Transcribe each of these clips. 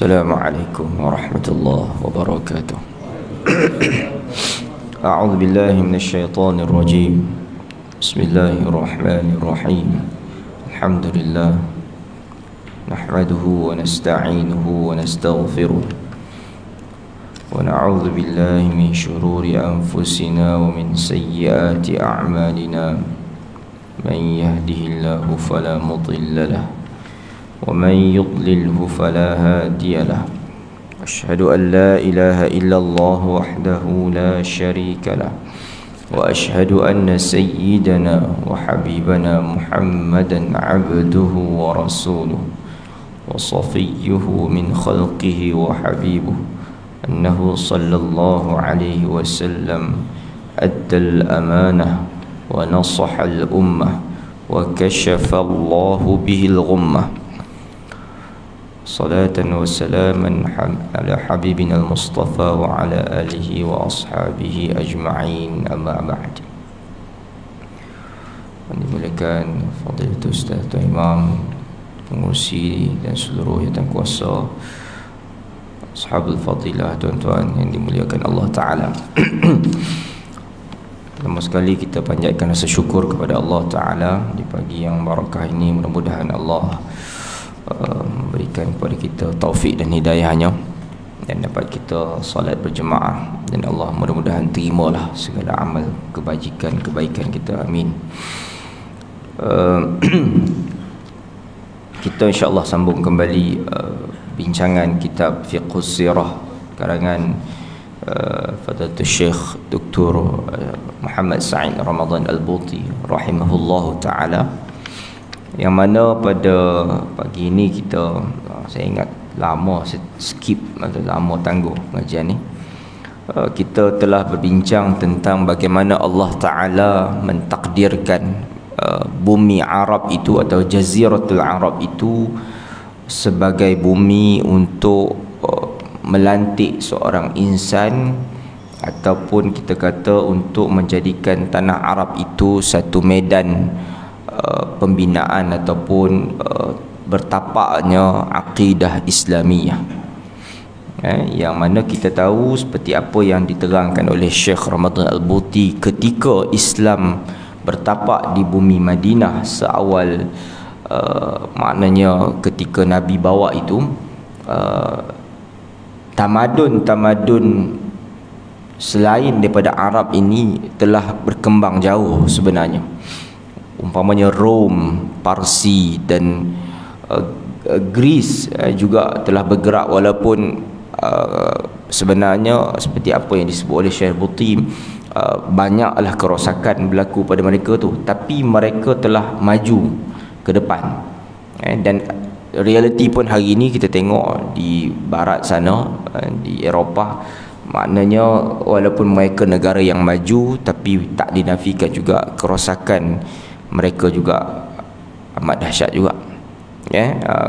السلام عليكم ورحمة الله وبركاته. أعوذ بالله من الشيطان الرجيم. بسم الله الرحمن الرحيم. الحمد لله نحمده ونستعينه ونستغفره ونعوذ بالله من شرور أنفسنا ومن سيئات أعمالنا. من يهده الله فلا مضل له ومن يضلله فلا هادي له. أشهد أن لا إله إلا الله وحده لا شريك له وأشهد أن سيدنا وحبيبنا محمدا عبده ورسوله وصفيه من خلقه وحبيبه، أنه صلى الله عليه وسلم أدى الأمانة ونصح الأمة وكشف الله به الغمة. صلاة وسلاما على حبيبنا المصطفى وعلى آله وأصحابه أجمعين، أما بعد. Dimuliakan Fadilatul Ustaz Tuan Imam, pengurusi dan seluruh yang kuasa, Ashabul Fadilah, tuan-tuan yang dimuliakan Allah Ta'ala. Pertama sekali kita panjatkan rasa syukur kepada Allah Ta'ala di pagi yang barakah ini. Mudah-mudahan Allah memberikan kepada kita taufik dan hidayahnya dan dapat kita salat berjemaah, dan Allah mudah-mudahan terimalah segala amal kebajikan, kebaikan kita. Amin. Kita insyaAllah sambung kembali bincangan kitab Fiqhus Sirah karangan Fadilatul Syekh Dr. Muhammad Sa'id Ramadan Al-Buti rahimahullahu ta'ala, yang mana pada pagi ini kita, saya ingat lama skip atau lama tangguh pengajian ni, kita telah berbincang tentang bagaimana Allah Ta'ala mentakdirkan bumi Arab itu atau Jaziratul Arab itu sebagai bumi untuk melantik seorang insan, ataupun kita kata untuk menjadikan tanah Arab itu satu medan pembinaan ataupun bertapaknya akidah Islamiyah, yang mana kita tahu seperti apa yang diterangkan oleh Syekh Ramadan Al-Buti ketika Islam bertapak di bumi Madinah seawal, maknanya ketika Nabi bawa itu, tamadun-tamadun selain daripada Arab ini telah berkembang jauh sebenarnya. Umpamanya Rom, Parsi dan Greece juga telah bergerak, walaupun sebenarnya seperti apa yang disebut oleh Syekh Buti, banyaklah kerosakan berlaku pada mereka tu, tapi mereka telah maju ke depan. Dan realiti pun hari ini kita tengok di barat sana, di Eropah, maknanya walaupun mereka negara yang maju, tapi tak dinafikan juga kerosakan mereka juga amat dahsyat juga,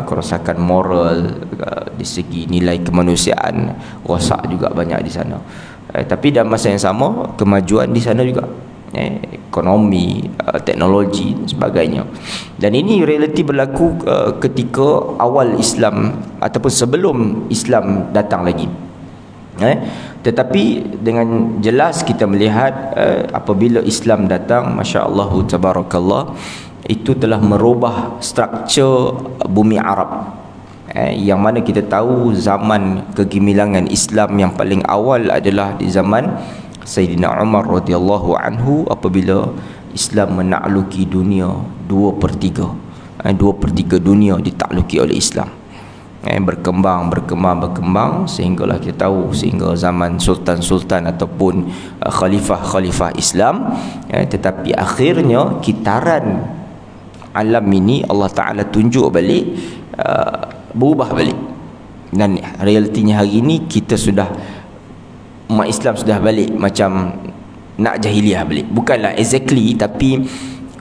kerosakan moral, di segi nilai kemanusiaan rosak juga banyak di sana. Tapi dalam masa yang sama kemajuan di sana juga, ekonomi, teknologi dan sebagainya. Dan ini realiti berlaku ketika awal Islam ataupun sebelum Islam datang lagi. Tetapi dengan jelas kita melihat apabila Islam datang, masya-Allah tabarakallah, itu telah merubah struktur bumi Arab, yang mana kita tahu zaman kegemilangan Islam yang paling awal adalah di zaman Sayyidina Umar radhiyallahu anhu, apabila Islam menakluki dunia 2/3. 2/3 dunia ditakluki oleh Islam. Berkembang sehinggalah kita tahu, sehingga zaman sultan-sultan ataupun khalifah-khalifah Islam. Tetapi akhirnya kitaran alam ini Allah Ta'ala tunjuk balik, berubah balik. Dan realitinya hari ini kita sudah, umat Islam sudah balik macam nak jahiliah balik. Bukanlah exactly, tapi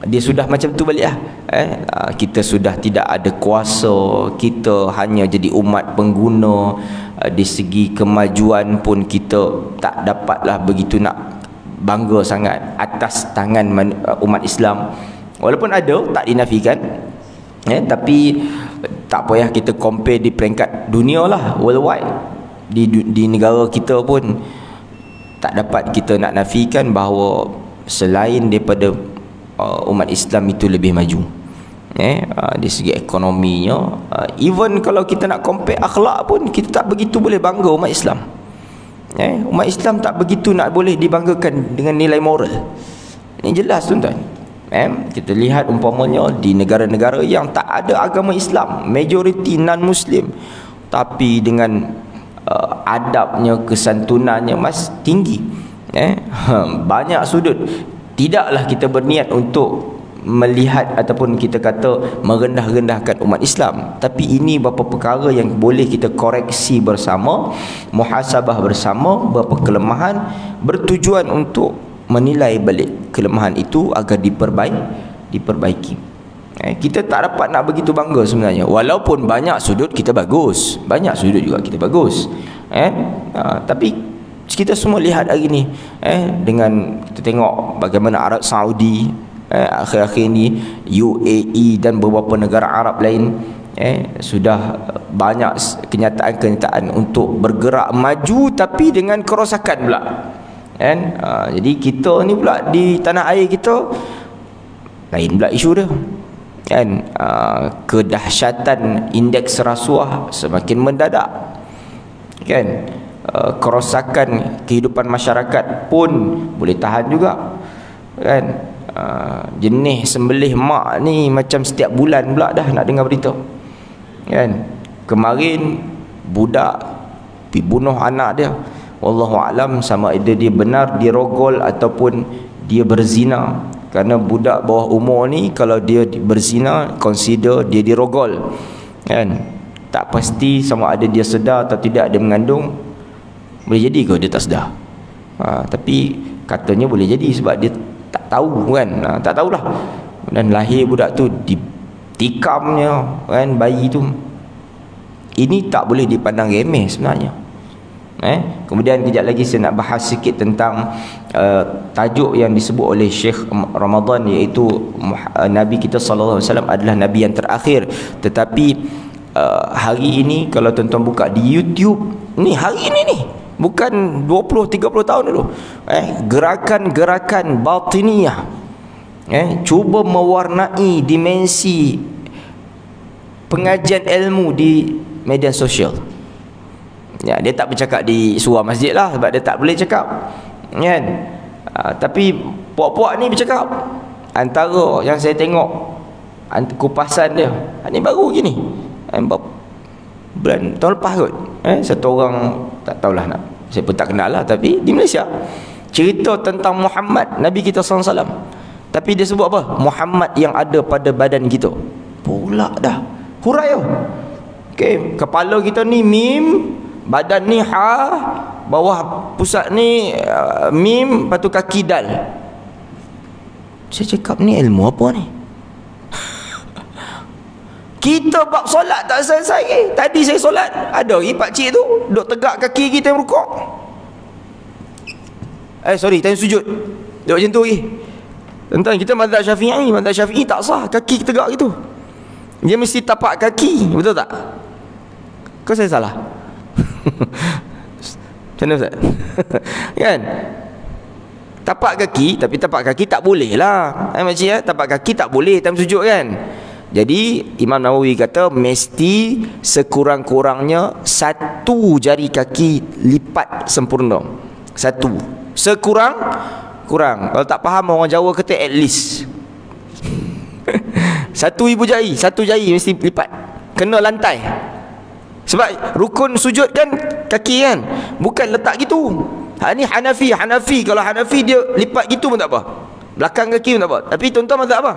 dia sudah macam tu balik lah. Kita sudah tidak ada kuasa, kita hanya jadi umat pengguna. Di segi kemajuan pun kita tak dapatlah begitu nak bangga sangat atas tangan umat Islam. Walaupun ada, tak dinafikan, Tapi tak payah kita compare di peringkat dunia lah, worldwide. Di negara kita pun tak dapat kita nak nafikan bahawa selain daripada umat Islam itu lebih maju. Di segi ekonominya, even kalau kita nak compare akhlak pun, kita tak begitu boleh bangga umat Islam. Umat Islam tak begitu nak boleh dibanggakan dengan nilai moral. Ini jelas tuan-tuan. Kita lihat umpamanya di negara-negara yang tak ada agama Islam, majoriti non-Muslim, tapi dengan adabnya, kesantunannya masih tinggi. Banyak sudut. Tidaklah kita berniat untuk melihat ataupun kita kata merendah-rendahkan umat Islam, tapi ini beberapa perkara yang boleh kita koreksi bersama, muhasabah bersama, beberapa kelemahan, bertujuan untuk menilai balik kelemahan itu agar diperbaiki. Kita tak dapat nak begitu bangga sebenarnya, walaupun banyak sudut kita bagus, banyak sudut juga kita bagus. Tapi kita semua lihat hari ni, dengan kita tengok bagaimana Arab Saudi, akhir-akhir ni UAE dan beberapa negara Arab lain sudah banyak kenyataan-kenyataan untuk bergerak maju, tapi dengan kerosakan pula. Jadi kita ni pula di tanah air kita lain pula isu dia. Kedahsyatan indeks rasuah semakin mendadak. Kerosakan kehidupan masyarakat pun boleh tahan juga. Jenis sembelih mak ni macam setiap bulan pula dah nak dengar berita. Kemarin budak pergi bunuh anak dia, wallahu alam sama ada dia benar dirogol ataupun dia berzina. Kerana budak bawah umur ni kalau dia berzina, consider dia dirogol. Tak pasti sama ada dia sedar atau tidak dia mengandung. Boleh jadi ke dia tak sedar? Tapi katanya boleh jadi sebab dia tak tahu kan, tak tahulah. Dan lahir budak tu ditikamnya bayi tu. Ini tak boleh dipandang remeh sebenarnya. Kemudian kejap lagi saya nak bahas sikit tentang tajuk yang disebut oleh Syekh Ramadan, iaitu Nabi kita sallallahu alaihi wasallam adalah Nabi yang terakhir. Tetapi hari ini kalau tuan-tuan buka di YouTube ni, hari ini ni, bukan 20-30 tahun dulu, gerakan-gerakan batiniyah cuba mewarnai dimensi pengajian ilmu di media sosial. Dia tak bercakap di surau masjid lah, sebab dia tak boleh cakap, tapi puak-puak ni bercakap. Antara yang saya tengok kupasan dia, ni baru gini, bulan tahun lepas kot. Satu orang, tak tahulah, saya pun tak kenal lah, tapi di Malaysia cerita tentang Muhammad, Nabi kita SAW, tapi dia sebut apa? Muhammad yang ada pada badan kita. Pula dah huraiyo. Kepala kita ni mim, badan ni ha, bawah pusat ni mim, lepas tu kaki dal. Saya cakap ni ilmu apa ni? Kita bab solat tak selesai lagi. Tadi saya solat, ada lagi pakcik tu duduk tegak kaki kita yang rukuk. Time sujud duduk macam tu lagi. Tentang kita mazhab Syafi'i tak sah kaki tegak gitu. Dia mesti tapak kaki, betul tak? Kau saya salah? Macam mana Ustaz? Kan? Tapak kaki, tapi tapak kaki tak boleh lah. Makcik tapak kaki tak boleh time sujud kan? Jadi Imam Nawawi kata mesti sekurang-kurangnya satu jari kaki lipat sempurna. Satu. Kurang. Kalau tak faham orang Jawa kata at least. Satu ibu jari, satu jari mesti lipat. Kena lantai. Sebab rukun sujud kan kaki kan, bukan letak gitu. Ni Hanafi. Kalau Hanafi dia lipat gitu pun tak apa, belakang kaki pun tak apa. Tapi tuan-tuan mazhab apa?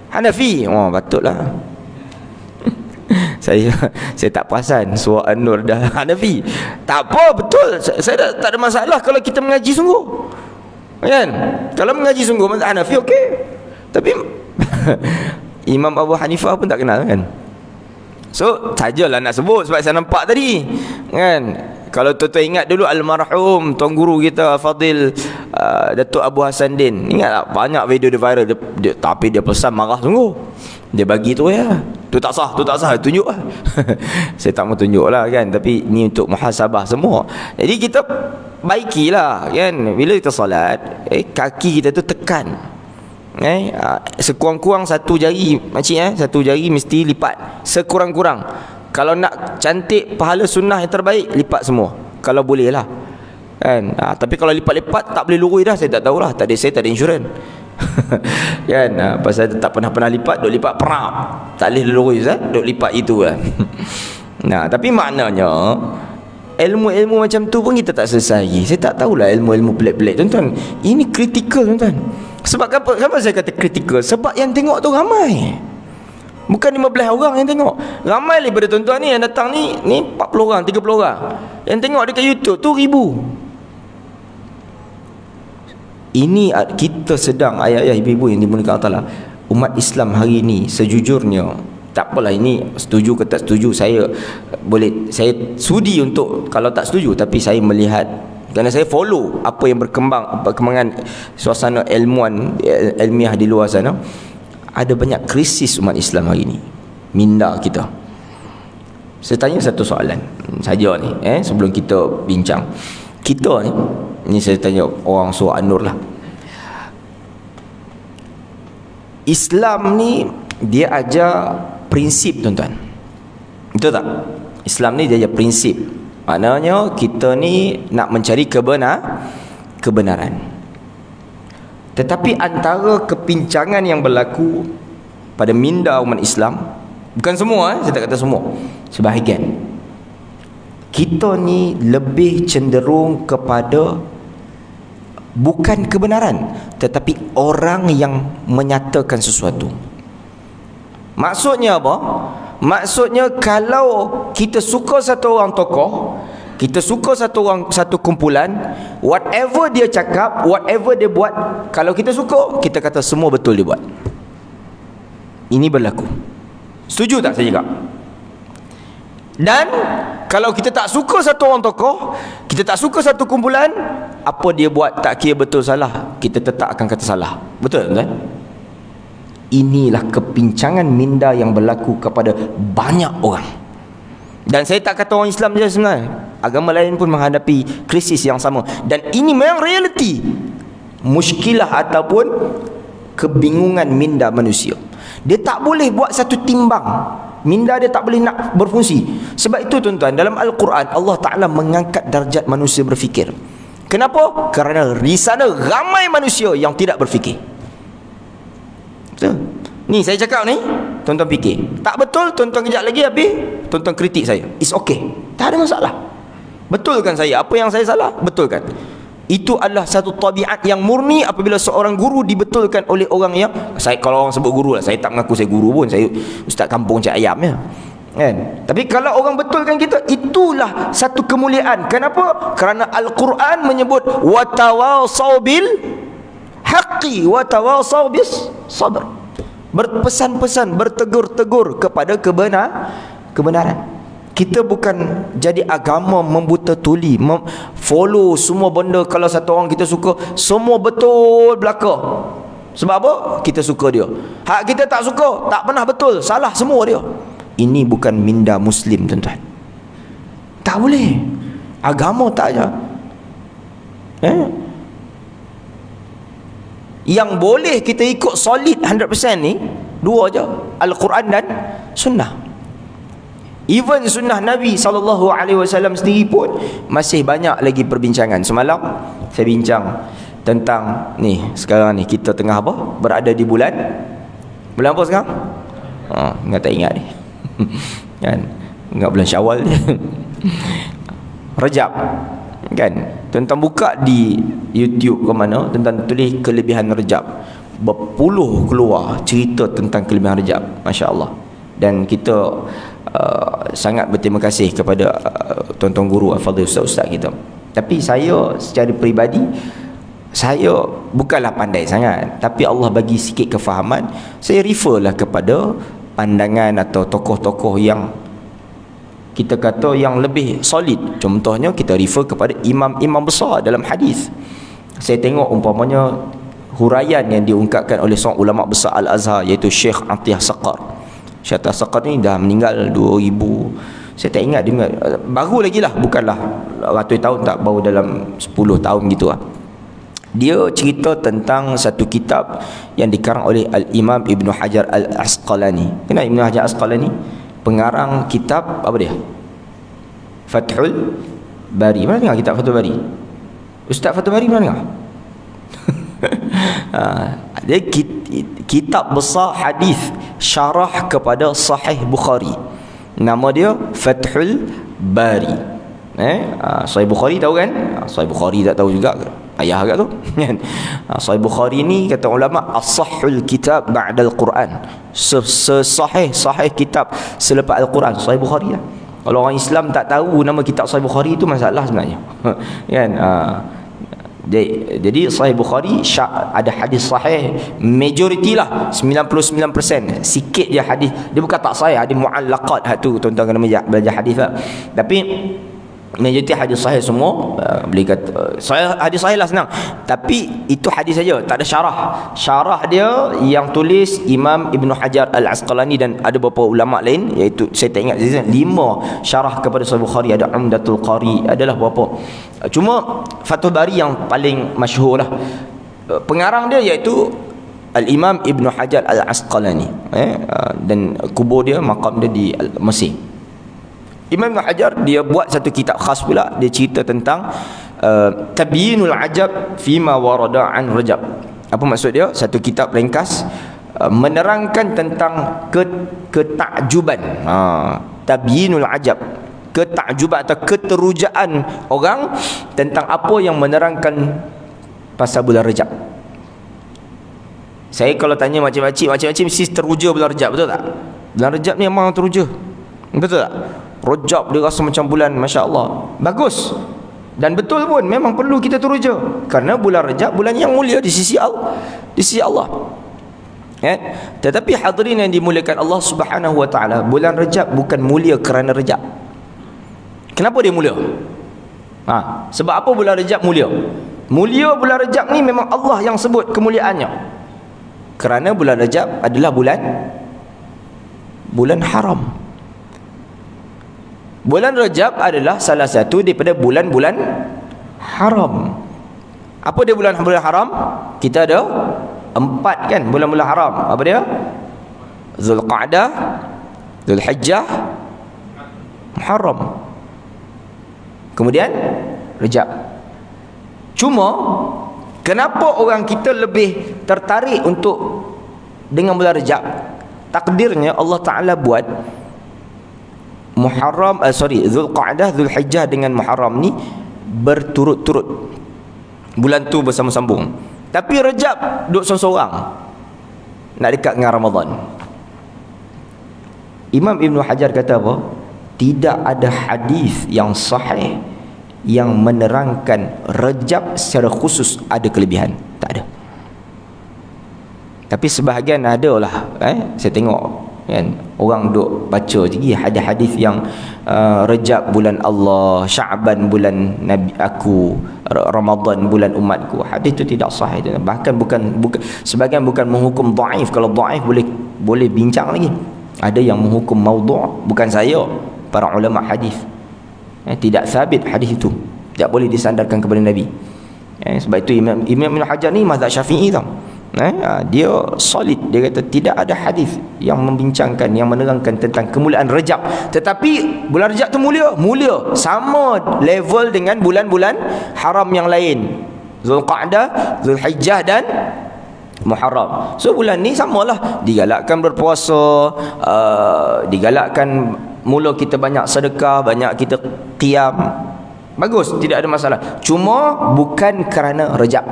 Hanafi. Oh patutlah. saya tak perasan suara An-Nur dah Hanafi. Tak apa, betul. Saya tak ada masalah kalau kita mengaji sungguh. Kan? Kalau mengaji sungguh mazhab Hanafi okey. Tapi Imam Abu Hanifah pun tak kenal kan. So sajalah nak sebut sebab saya nampak tadi kan. Kalau tuan-tuan ingat dulu almarhum tuan guru kita Fadil Datuk Abu Hasan Din, ingat tak banyak video dia viral dia, tapi dia pesan marah sungguh. Dia bagi tu ya, tu tak sah, tunjuk lah. Saya tak mau tunjuk lah kan, tapi ni untuk muhasabah semua. Jadi kita baikilah kan, bila kita solat, kaki kita tu tekan, sekurang-kurang satu jari makcik, satu jari mesti lipat sekurang-kurang. Kalau nak cantik pahala sunnah yang terbaik, lipat semua kalau boleh lah kan. Tapi kalau lipat-lipat tak boleh lurus dah, saya tak tahulah, saya tak ada insurans. Kan, pasal tak pernah lipat, duk lipat perap, tak boleh lurus duk lipat itu kan. Nah, tapi maknanya ilmu-ilmu macam tu pun kita tak selesai lagi. Saya tak tahulah ilmu-ilmu pelik-pelik tuan-tuan. Ini kritikal tuan-tuan. Sebab kenapa saya kata kritikal? Sebab yang tengok tu ramai, bukan 15 orang yang tengok. Ramai daripada tuan-tuan ni yang datang ni 40 orang, 30 orang. Yang tengok dekat YouTube tu 1000. Ini kita sedang, ayah-ayah, ibu-ibu yang dimuliakan Allah Ta'ala, umat Islam hari ini sejujurnya, tak apalah ini setuju ke tak setuju, saya sudi untuk, kalau tak setuju, tapi saya melihat, kerana saya follow apa yang perkembangan suasana ilmiah di luar sana. Ada banyak krisis umat Islam hari ini, minda kita. Saya tanya satu soalan saja ni, sebelum kita bincang. Kita ni saya tanya orang surah An-Nur lah. Islam ni dia ajar prinsip tuan-tuan, betul tak? Islam ni dia ajar prinsip. Maknanya kita ni nak mencari kebenaran. Tetapi antara kepincangan yang berlaku pada minda umat Islam, bukan semua, saya tak kata semua, sebahagian, kita ni lebih cenderung kepada bukan kebenaran, tetapi orang yang menyatakan sesuatu. Maksudnya apa? Maksudnya kalau kita suka satu orang tokoh, kita suka satu kumpulan, whatever dia cakap, whatever dia buat, kalau kita suka, kita kata semua betul dia buat. Ini berlaku. Setuju tak saya cakap? Dan kalau kita tak suka satu orang tokoh, kita tak suka satu kumpulan, apa dia buat tak kira betul salah, kita tetap akan kata salah. Betul kan? Inilah kepincangan minda yang berlaku kepada banyak orang. Dan saya tak kata orang Islam je sebenarnya, agama lain pun menghadapi krisis yang sama. Dan ini memang realiti, muskilah ataupun kebingungan minda manusia. Dia tak boleh buat satu timbang, minda dia tak boleh nak berfungsi. Sebab itu tuan-tuan, dalam Al-Quran Allah Ta'ala mengangkat darjat manusia berfikir. Kenapa? Kerana di sana ramai manusia yang tidak berfikir. Betul? Ni saya cakap ni, tuan-tuan fikir tak betul, tuan-tuan kejap lagi habis tuan-tuan kritik saya, it's okay, tak ada masalah. Betulkan saya, apa yang saya salah, betulkan. Itu adalah satu tabiat yang murni apabila seorang guru dibetulkan oleh orang yang, kalau orang sebut guru lah, saya tak mengaku saya guru pun, saya ustaz kampung cak ayam ya kan. Tapi kalau orang betulkan kita, itulah satu kemuliaan. Kenapa? Kerana Al-Quran menyebut watawasau bil haqqi watawasau bis sabr, berpesan-pesan, bertegur-tegur kepada kebenaran. Kita bukan jadi agama membuta tuli, follow semua benda. Kalau satu orang kita suka, semua betul belaka. Sebab apa? Kita suka dia. Hak kita tak suka, tak pernah betul, salah semua dia. Ini bukan minda Muslim tuan-tuan. Tak boleh. Agama tak aja. Yang boleh kita ikut solid 100% ni dua aja, Al-Quran dan Sunnah. Even sunnah Nabi SAW sendiri pun masih banyak lagi perbincangan. Semalam saya bincang tentang ni, sekarang ni kita tengah apa? Berada di bulan apa sekarang? Ingat tak ingat ni? Kan? Ingat bulan Syawal ni. Rejab. Kan? Tuan-tuan buka di YouTube ke mana, tuan-tuan tulis kelebihan Rejab. Berpuluh keluar cerita tentang kelebihan Rejab. Masya-Allah. Dan kita sangat berterima kasih kepada tuan-tuan guru al-fadhil ustaz-ustaz kita. Tapi saya secara peribadi, saya bukanlah pandai sangat, tapi Allah bagi sikit kefahaman. Saya referlah kepada pandangan atau tokoh-tokoh yang kita kata yang lebih solid. Contohnya kita refer kepada imam-imam besar dalam hadis. Saya tengok umpamanya huraian yang diungkapkan oleh seorang ulama besar Al-Azhar, iaitu Syekh Atiyah Saqar. Syekh Atiyah Saqar ni dah meninggal 2000, saya tak ingat dia baru lagi lah, bukanlah ratus tahun, tak, baru dalam 10 tahun gitu lah. Dia cerita tentang satu kitab yang dikarang oleh Al-Imam Ibn Hajar Al-Asqalani. Kenapa Ibn Hajar Al-Asqalani? Pengarang kitab apa dia? Fathul Bari. Mana tengok kitab Fathul Bari? Ustaz Fathul Bari mana tengok? Dia kitab besar hadis syarah kepada Sahih Bukhari. Nama dia Fathul Bari. Sahih Bukhari tahu kan? Sahih Bukhari tak tahu juga ke? Ayah agak tu. Sahih Bukhari ni kata ulama as-sahhul kitab ba'da al-Quran. Sahih kitab selepas Al-Quran Sahih Bukhari lah. Kalau orang Islam tak tahu nama kitab Sahih Bukhari, itu masalah sebenarnya. Kan? Jadi Sahih Bukhari ada hadis sahih, majoriti lah 99%. Sikit je hadis, dia bukan tak sahih, ada muallaqat. Tu tuan-tuan kena belajar hadis lah. Tapi majoriti hadis sahih semua. Boleh kata hadis sahih lah, senang. Tapi itu hadis saja, tak ada syarah. Syarah dia yang tulis Imam Ibn Hajar Al-Asqalani dan ada beberapa ulama lain, iaitu saya tak ingat 5 syarah kepada Sahih Bukhari. Ada Umdatul Qari, adalah berapa. Cuma Fathul Bari yang paling masyhur lah. Pengarang dia iaitu Al-Imam Ibn Hajar Al-Asqalani, dan kubur dia, makam dia di Mesir. Imam Ibn Hajar dia buat satu kitab khas pula. Dia cerita tentang Tabyinul Ajab Fima Warada an Rajab. Apa maksud dia? Satu kitab ringkas menerangkan tentang ketakjuban. Tabyinul Ajab, ketakjuban atau keterujaan orang tentang apa yang menerangkan pasal bulan Rajab. Saya kalau tanya macam-macam mesti teruja bulan Rajab, betul tak? Bulan Rajab ni memang teruja, betul tak? Rajab dia rasa macam bulan, Masya Allah, bagus. Dan betul pun, memang perlu kita teruja, kerana bulan Rajab bulan yang mulia di sisi Allah. Tetapi hadirin yang dimuliakan Allah Subhanahu wa taala, bulan Rajab bukan mulia kerana Rajab. Kenapa dia mulia? Sebab apa bulan Rajab mulia? Mulia bulan Rajab ni memang Allah yang sebut kemuliaannya. Kerana bulan Rajab adalah bulan haram. Bulan Rajab adalah salah satu daripada bulan-bulan haram. Apa dia bulan haram? Kita ada 4 kan bulan-bulan haram. Apa dia? Zulqa'dah, Zulhijjah, Muharram, kemudian Rajab. Cuma kenapa orang kita lebih tertarik untuk dengan bulan Rajab? Takdirnya Allah Ta'ala buat Zulqa'dah, Zulhijjah dengan Muharram ni berturut-turut. Bulan tu bersama-sambung. Tapi Rajab duduk seorang-seorang, nak dekat dengan Ramadan. Imam Ibn Hajar kata apa? Tidak ada hadis yang sahih yang menerangkan Rajab secara khusus ada kelebihan. Tak ada. Tapi sebahagian ada lah. Saya tengok kan, orang duk baca lagi ada hadis yang Rajab bulan Allah, Sya'ban bulan Nabi aku, Ramadan bulan umatku. Hadis itu tidak sahih. Bahkan bukan sebagian bukan menghukum dhaif. Kalau dhaif boleh bincang lagi. Ada yang menghukum maudhu', bukan saya, para ulama hadis. Tidak sabit hadis itu, tidak boleh disandarkan kepada Nabi. Sebab itu Imam Ibn Hajar ni mazhab Syafi'i tau. Dia solid. Dia kata tidak ada hadis yang membincangkan, yang menerangkan tentang kemuliaan Rajab. Tetapi bulan Rajab tu mulia sama level dengan bulan-bulan haram yang lain, Zulqa'dah, Zulhijjah dan Muharram. So bulan ni samalah, digalakkan berpuasa, digalakkan mula kita banyak sedekah, banyak kita qiyam. Bagus, tidak ada masalah. Cuma bukan kerana Rajab,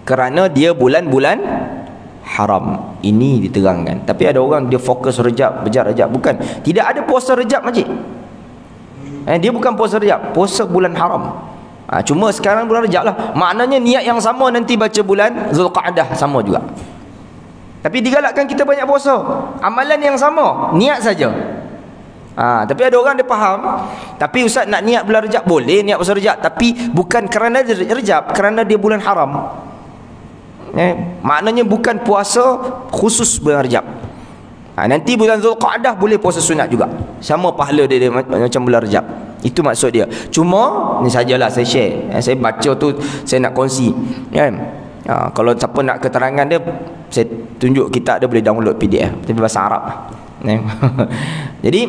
kerana dia bulan-bulan haram. Ini diterangkan. Tapi ada orang dia fokus Rajab, bejar Rajab. Bukan. Tidak ada puasa Rajab, makcik. Dia bukan puasa Rajab, puasa bulan haram. Cuma sekarang bulan Rajab lah. Maknanya niat yang sama nanti baca bulan Zulqa'dah sama juga. Tapi digalakkan kita banyak puasa. Amalan yang sama, niat saja. Tapi ada orang dia faham, tapi ustaz nak niat bulan Rajab, boleh niat puasa Rajab, tapi bukan kerana Rajab, kerana dia bulan haram. Maknanya bukan puasa khusus bulan Rajab. Nanti bulan Zulqa'dah boleh puasa sunat juga, sama pahala dia macam bulan Rajab. Itu maksud dia. Cuma ni sajalah saya share, saya baca tu, saya nak kongsi kan. Kalau siapa nak keterangan dia, saya tunjuk kitab dia, boleh download PDF tapi bahasa Arab. Jadi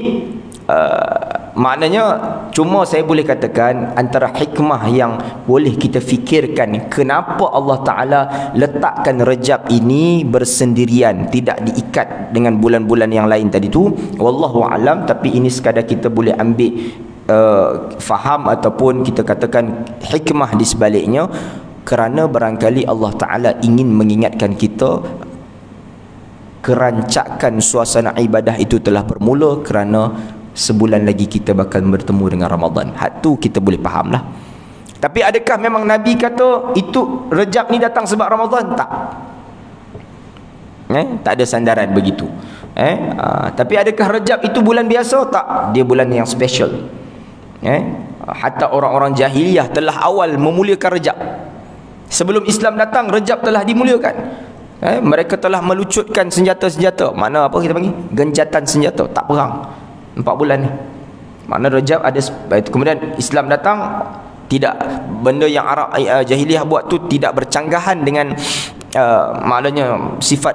maknanya, cuma saya boleh katakan antara hikmah yang boleh kita fikirkan kenapa Allah Ta'ala letakkan Rajab ini bersendirian, tidak diikat dengan bulan-bulan yang lain tadi tu, wallahu alam. Tapi ini sekadar kita boleh ambil faham ataupun kita katakan hikmah di sebaliknya, kerana barangkali Allah Ta'ala ingin mengingatkan kita kerancakan suasana ibadah itu telah bermula kerana sebulan lagi kita bakal bertemu dengan Ramadan. Hak tu kita boleh faham lah. Tapi adakah memang Nabi kata itu Rajab ni datang sebab Ramadan? Tak. Tak ada sandaran begitu. Tapi adakah Rajab itu bulan biasa? Tak. Dia bulan yang special. Hatta orang-orang jahiliyah telah awal memuliakan Rajab. Sebelum Islam datang, Rajab telah dimuliakan. Mereka telah melucutkan senjata-senjata. Mana apa kita panggil? Genjatan senjata. Tak perang 4 bulan ni. Makna Rajab ada. Kemudian Islam datang, tidak, benda yang Arab jahiliyah buat tu tidak bercanggahan dengan maknanya sifat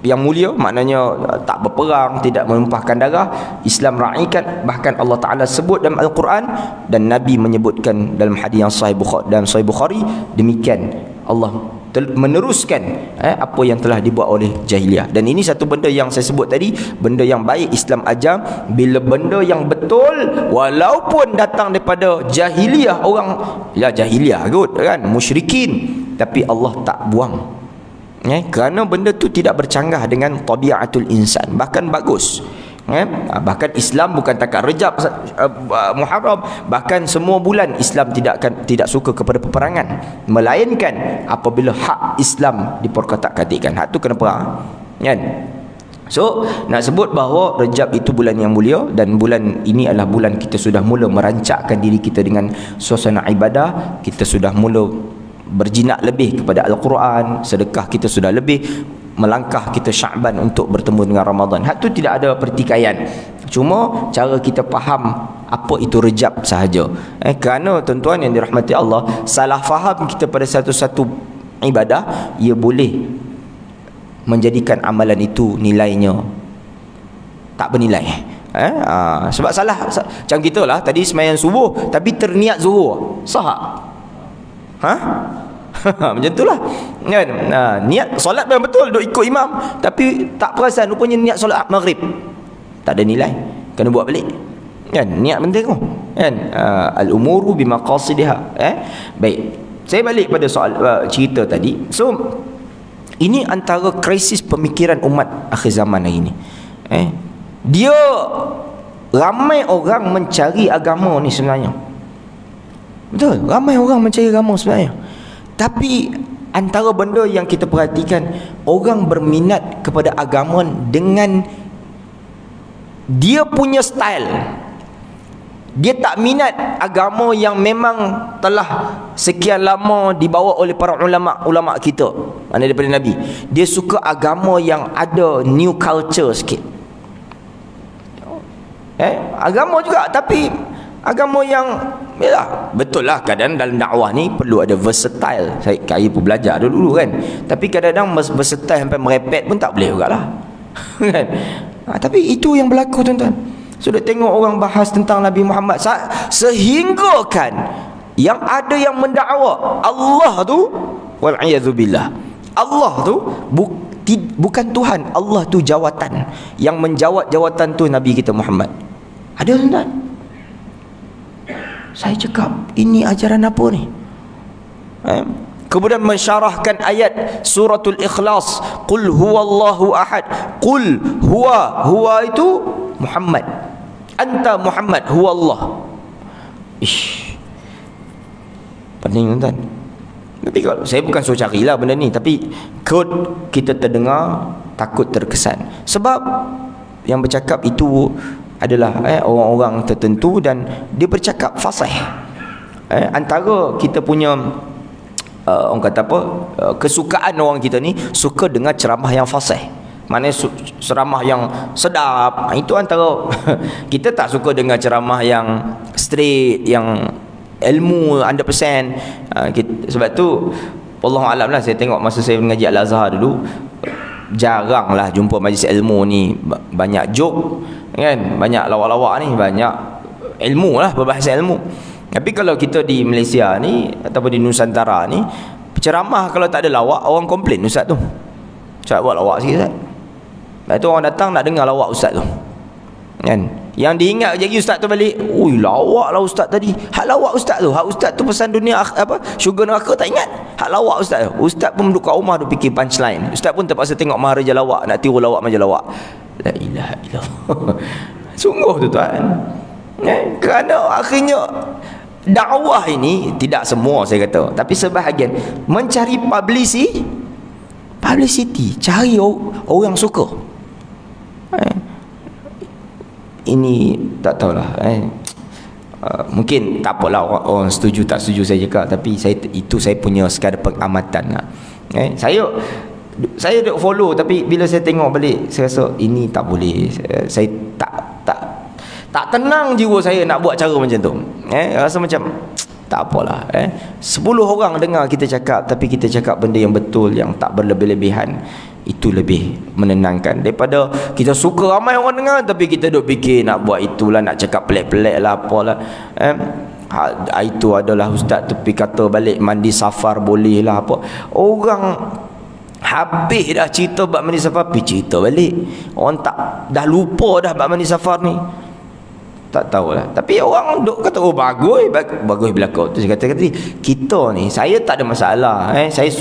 yang mulia, maknanya tak berperang, tidak menumpahkan darah. Islam raikan, bahkan Allah Ta'ala sebut dalam Al-Quran dan Nabi menyebutkan dalam hadis yang sahih Bukhari, demikian Allah meneruskan apa yang telah dibuat oleh jahiliyah. Dan ini satu benda yang saya sebut tadi, benda yang baik Islam ajar, bila benda yang betul walaupun datang daripada jahiliyah, orang ya jahiliyah kot kan, musyrikin, tapi Allah tak buang. Kerana benda tu tidak bercanggah dengan tabiatul insan, bahkan bagus. Bahkan Islam bukan takat Rajab, Muharram, bahkan semua bulan Islam tidak suka kepada peperangan, melainkan apabila hak Islam diperkatak-katikkan, hak tu kena perang kan. So nak sebut bahawa Rajab itu bulan yang mulia, dan bulan ini adalah bulan kita sudah mula merancakkan diri kita dengan suasana ibadah. Kita sudah mula berjinak lebih kepada Al-Quran, sedekah kita sudah lebih, melangkah kita Sya'ban untuk bertemu dengan Ramadan. Hak tu tidak ada pertikaian, cuma cara kita faham apa itu Rajab sahaja. Kerana tuan-tuan yang dirahmati Allah, salah faham kita pada satu-satu ibadah, ia boleh menjadikan amalan itu nilainya tak bernilai. Sebab salah, macam kita lah tadi sembahyang subuh tapi terniat zuhur, sah? Macam itulah kan. Niat solat memang betul, duk ikut imam, tapi tak perasan rupanya niat solat maghrib, tak ada nilai, kena buat balik kan. Niat penting tu kan. Al-umuru bimaqasidiha. Baik, saya balik pada soal cerita tadi. So ini antara krisis pemikiran umat akhir zaman hari ni. Dia ramai orang mencari agama ni sebenarnya. Betul, ramai orang mencari agama sebenarnya. Tapi antara benda yang kita perhatikan, orang berminat kepada agama dengan dia punya style. Dia tak minat agama yang memang telah sekian lama dibawa oleh para ulama kita, mana daripada Nabi. Dia suka agama yang ada new culture sikit. Agama juga, tapi agama yang yalah, betul lah kadang dalam dakwah ni perlu ada versatile. Saya pun belajar dulu kan. Tapi kadang-kadang versatile sampai merepet pun tak boleh jugalah. Kan? Tapi itu yang berlaku tuan-tuan. Sudah tengok orang bahas tentang Nabi Muhammad, sehingga kan yang ada yang mendakwa Allah tu, wal'iyadzubillah, Allah tu bukan Tuhan, Allah tu jawatan. Yang menjawat jawatan tu Nabi kita Muhammad. Ada tuan-tuan? Saya cakap, ini ajaran apa ni? Kemudian mensyarahkan ayat suratul Ikhlas, qul huwallahu ahad, qul huwa itu Muhammad, anta Muhammad huwallah. Pening tuan. Tapi kalau saya bukan suruh carilah benda ni, tapi kod kita terdengar takut terkesan. Sebab yang bercakap itu adalah orang-orang tertentu dan dia bercakap fasih. Antara kita punya orang kata apa, kesukaan orang kita ni suka dengar ceramah yang fasih. Maknanya ceramah yang sedap. Itu antara kita tak suka dengar ceramah yang straight, yang ilmu 100%. Sebab tu Wallahualam lah, saya tengok masa saya mengaji Al-Azhar dulu, jaranglah jumpa majlis ilmu ni banyak joke kan, banyak lawak-lawak ni, banyak ilmu lah, perbahasan ilmu. Tapi kalau kita di Malaysia ni ataupun di Nusantara ni, ceramah kalau tak ada lawak, orang komplain ustaz tu. Ustaz buat lawak sikit ustaz. Lepas tu orang datang nak dengar lawak ustaz tu. Kan? Yang diingat lagi ustaz tu balik, ui lawak lah ustaz tadi. Hak lawak ustaz tu, hak ustaz tu pesan dunia apa, syurga neraka tak ingat. Hak lawak ustaz tu. Ustaz pun duduk kat rumah tu fikir punchline. Ustaz pun terpaksa tengok Maharaja Lawak, nak tiru lawak macam lawak. La ilaha illallah. Sungguh tu tuan. Kerana akhirnya dakwah ini, tidak semua saya kata, tapi sebahagian mencari publicity, cari orang suka. Ini tak tahulah, mungkin tak apalah orang setuju tak setuju saya cakap, tapi itu saya punya sekadar pengamatan lah. Saya duk follow, tapi bila saya tengok balik saya rasa ini tak boleh. Saya tak tenang jiwa saya nak buat cara macam tu. Rasa macam tak apalah. 10 orang dengar kita cakap, tapi kita cakap benda yang betul, yang tak berlebih-lebihan, itu lebih menenangkan daripada kita suka ramai orang dengar tapi kita duk fikir nak buat itulah, nak cakap pelik-pelik lah apalah. Itu adalah ustaz tepi kata balik mandi safar boleh lah apa. Orang habis dah cerita bab mandi safar, pergi cerita balik. Orang tak dah lupa dah bab mandi safar ni. Tak tahulah. Tapi orang duk kata oh bagus belakang. Tu saya kata tadi, kita ni, saya tak ada masalah. Saya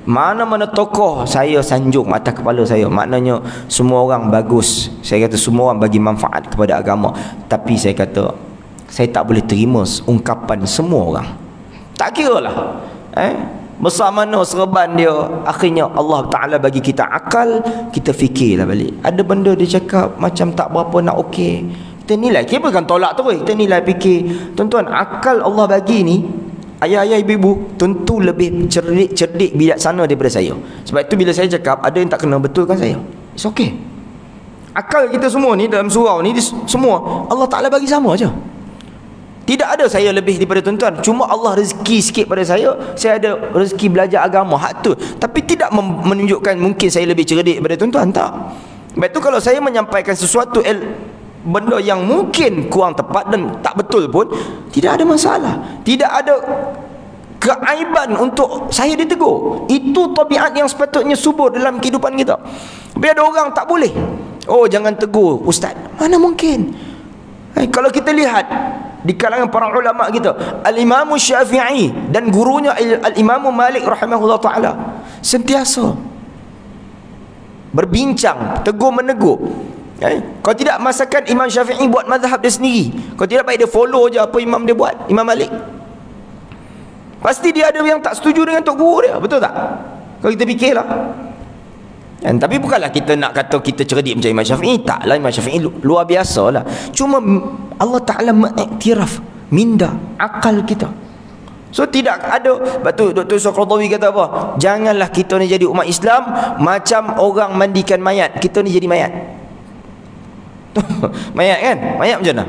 mana-mana tokoh saya sanjung atas kepala saya. Maknanya semua orang bagus. Saya kata semua orang bagi manfaat kepada agama. Tapi saya kata saya tak boleh terima ungkapan semua orang. Tak kira lah. Besar mana serban dia, akhirnya Allah Ta'ala bagi kita akal, kita fikirlah balik. Ada benda dia cakap macam tak berapa nak okey, kita nilai. Kita bukan tolak terus, kita nilai fikir. Tuan-tuan, akal Allah bagi ni, ayah-ayah ibu-ibu tentu lebih cerdik bijaksana daripada saya. Sebab itu bila saya cakap ada yang tak kena betulkan saya, it's okay. Akal kita semua ni dalam surau ni semua Allah Ta'ala bagi sama aja. Tidak ada saya lebih daripada tuan-tuan. Cuma Allah rezeki sikit pada saya ada rezeki belajar agama, hak tu. Tapi tidak menunjukkan mungkin saya lebih cerdik daripada tuan-tuan, tak. Sebab itu kalau saya menyampaikan sesuatu benda yang mungkin kurang tepat dan tak betul pun, tidak ada masalah. Tidak ada keaiban untuk saya ditegur. Itu tabiat yang sepatutnya subur dalam kehidupan kita. Tapi ada orang tak boleh. Oh, jangan tegur ustaz. Mana mungkin. Kalau kita lihat di kalangan para ulama kita, Al-Imam Syafi'i dan gurunya Al-Imam Malik rahimahullah ta'ala sentiasa berbincang, tegur menegur. Kalau tidak, masakan Imam Syafi'i buat mazhab dia sendiri. Kalau tidak, baik dia follow je apa imam dia buat, Imam Malik. Pasti dia ada yang tak setuju dengan tok guru dia, betul tak? Kalau kita fikirlah. Tapi bukanlah kita nak kata kita cerdik macam Imam Syafi'i. Taklah, Imam Syafi'i luar biasa lah. Cuma Allah Ta'ala mengiktiraf minda akal kita. So tidak ada. Betul Dr. Qaradawi kata apa? Janganlah kita ni jadi umat Islam macam orang mandikan mayat. Kita ni jadi mayat. Mayat kan? Mayat macam mana?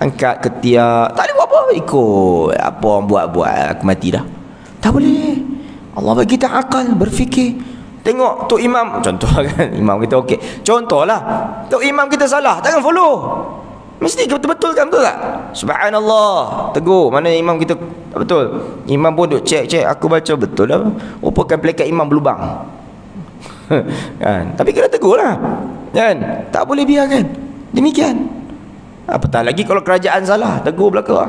Angkat ketiak, tak boleh buat apa, ikut apa orang buat-buat, aku mati dah. Tak boleh. Allah bagi kita akal, berfikir. Tengok Tok Imam, contoh kan, imam kita okey. Contohlah, Tok Imam kita salah, takkan follow. Mesti kita betulkan, betul tak? Subhanallah, tegur. Mana imam kita tak betul. Imam pun duk cek, aku baca betul lah. Rupakan pelekat imam berlubang. Kan? Tapi kena tegur lah. Kan? Tak boleh biarkan. Demikian. Apatah lagi kalau kerajaan salah, tegur belakang.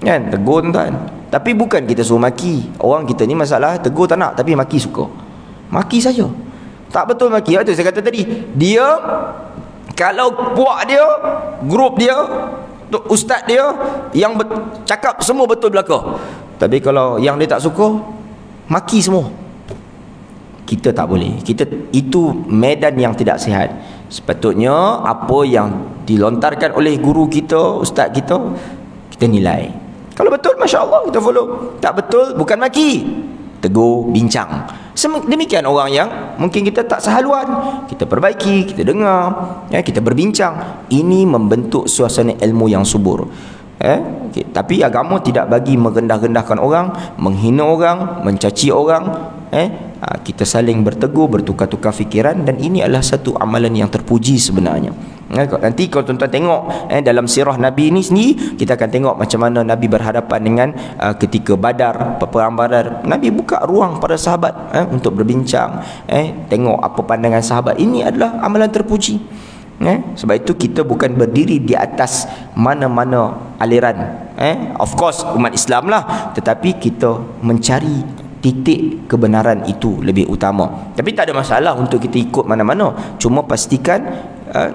Kan? Tegur tuan-tuan. Tapi bukan kita suruh maki. Orang kita ni masalah tegur tak nak, tapi maki suka. Maki saja. Tak betul maki. Itu saya kata tadi. Dia, kalau puak dia, grup dia, ustaz dia, yang cakap semua betul belaka. Tapi kalau yang dia tak suka, maki semua. Kita tak boleh. Itu medan yang tidak sihat. Sepatutnya apa yang dilontarkan oleh guru kita, ustaz kita, kita nilai. Kalau betul, Masya Allah, kita follow. Tak betul, bukan maki, tegur, bincang. Demikian orang yang mungkin kita tak sehaluan, kita perbaiki, kita dengar, kita berbincang. Ini membentuk suasana ilmu yang subur. Tapi agama tidak bagi merendah-rendahkan orang, menghina orang, mencaci orang. Kita saling bertegur, bertukar-tukar fikiran, dan ini adalah satu amalan yang terpuji sebenarnya. Nanti kalau tuan-tuan tengok dalam sirah Nabi ini sendiri, kita akan tengok macam mana Nabi berhadapan dengan ketika Badar, peperang Badar. Nabi buka ruang pada sahabat untuk berbincang, tengok apa pandangan sahabat. Ini adalah amalan terpuji. Sebab itu kita bukan berdiri di atas mana-mana aliran, of course umat Islam lah, tetapi kita mencari titik kebenaran itu lebih utama. Tapi tak ada masalah untuk kita ikut mana-mana, cuma pastikan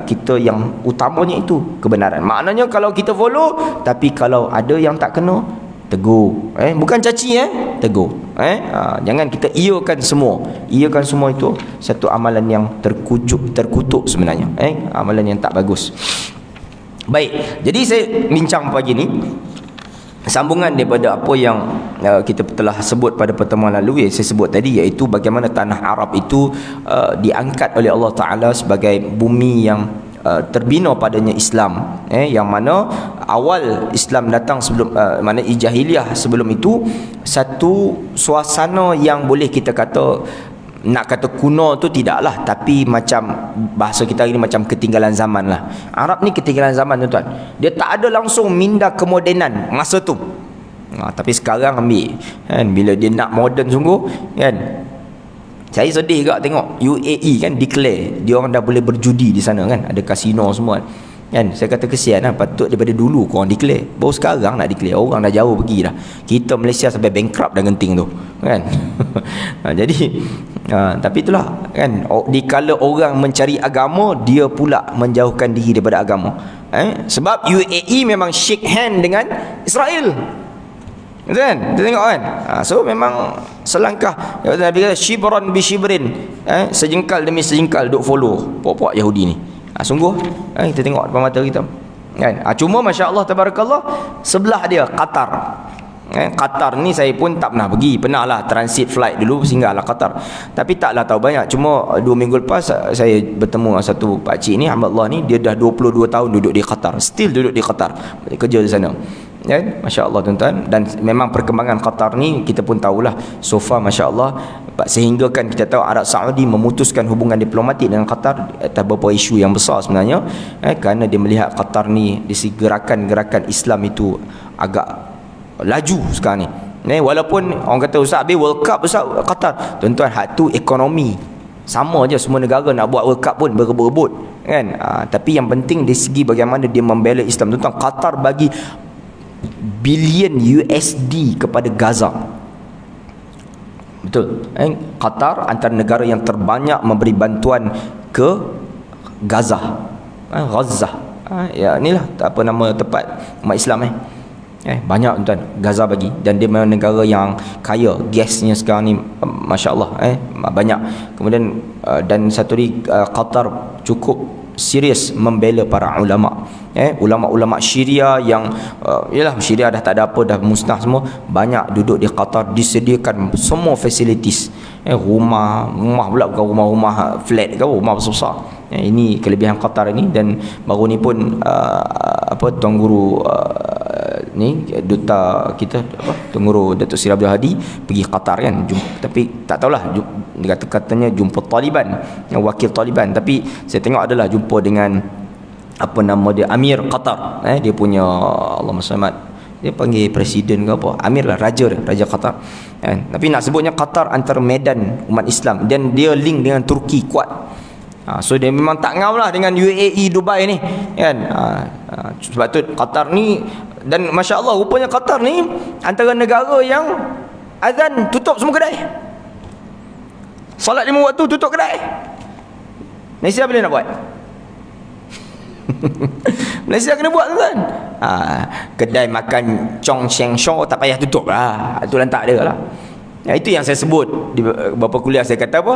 kita yang utamanya itu kebenaran. Maknanya kalau kita follow, tapi kalau ada yang tak kena, tegur, bukan caci, tegur. Jangan kita iakan semua. Iakan semua itu satu amalan yang terkutuk sebenarnya, amalan yang tak bagus. Baik, jadi saya bincang pagi ni sambungan daripada apa yang kita telah sebut pada pertemuan lalu, yang saya sebut tadi, iaitu bagaimana tanah Arab itu diangkat oleh Allah Ta'ala sebagai bumi yang terbina padanya Islam, yang mana awal Islam datang sebelum mana jahiliah sebelum itu, satu suasana yang boleh kita kata, nak kata kuno tu tidaklah, tapi macam bahasa kita ini macam ketinggalan zaman lah. Arab ni ketinggalan zaman, tuan-tuan. Dia tak ada langsung minda kemodenan masa tu. Tapi sekarang ambil, bila dia nak moden sungguh, saya sedih juga tengok UAE declare dia orang dah boleh berjudi di sana, ada kasino semua. Saya kata kesian lah, patut daripada dulu korang declare, baru sekarang nak declare. Orang dah jauh pergi dah. Kita Malaysia sampai bankrupt dah genting tu, jadi tapi itulah dikala orang mencari agama, dia pula menjauhkan diri daripada agama. Sebab UAE memang shake hand dengan Israel, betul kan? Kita tengok kan. So memang selangkah, Nabi kata shibran bi shibrin, sejengkal demi sejengkal duk follow puak-puak Yahudi ni. Sungguh kita tengok depan mata kita cuma Masya Allah tabarakallah, sebelah dia Qatar. Qatar ni saya pun tak pernah pergi. Pernah lah transit flight dulu, singgah lah Qatar, tapi taklah tahu banyak. Cuma 2 minggu lepas saya bertemu satu pakcik ni, Ahmadullah ni, dia dah 22 tahun duduk di Qatar, still duduk di Qatar, kerja di sana. Masya Allah tuan-tuan. Dan memang perkembangan Qatar ni kita pun tahulah so far, Masya Allah, sehingga kan kita tahu Arab Saudi memutuskan hubungan diplomatik dengan Qatar atas beberapa isu yang besar sebenarnya, kerana dia melihat Qatar ni di segi gerakan-gerakan Islam itu agak laju sekarang ni. Walaupun orang kata Ustaz habis World Cup Ustaz Qatar, tuan-tuan, hak tu ekonomi sama je, semua negara nak buat World Cup pun berebut-rebut tapi yang penting dari segi bagaimana dia membela Islam. Tuan-tuan, Qatar bagi bilion USD kepada Gaza. Betul, Qatar antara negara yang terbanyak memberi bantuan ke Gaza, Gaza. Inilah apa nama tempat umat Islam banyak tuan, Gaza bagi. Dan dia memang negara yang kaya, gasnya sekarang ni Masya Allah banyak. Kemudian dan satu lagi, Qatar cukup serius membela para ulama, ulama-ulama Syria yang yalah, Syria dah tak ada apa, dah musnah semua. Banyak duduk di Qatar, disediakan semua facilities, rumah pula, bukan rumah flat ke, rumah besar-besar. Ini kelebihan Qatar ini. Dan baru ni pun Tuan Guru ni, duta kita Tuan Guru Datuk Seri Abdul Hadi pergi Qatar kan, tapi tak tahulah, dia katanya jumpa Taliban, wakil Taliban. Tapi saya tengok adalah jumpa dengan apa nama dia, Amir Qatar, dia punya, Allahumma selamat, dia panggil presiden ke apa, Amir lah, Raja Qatar tapi nak sebutnya Qatar antara medan umat Islam, dan dia link dengan Turki kuat. So dia memang tak ngau lah dengan UAE, Dubai ni kan. Sebab tu Qatar ni, dan Masya Allah rupanya Qatar ni antara negara yang azan tutup semua kedai, salat 5 waktu tutup kedai. Malaysia boleh nak buat? Malaysia kena buat kan. Kedai makan Chong Sheng Shaw tak payah tutup lah, aturan tak ada lah. Itu yang saya sebut di beberapa kuliah. Saya kata apa,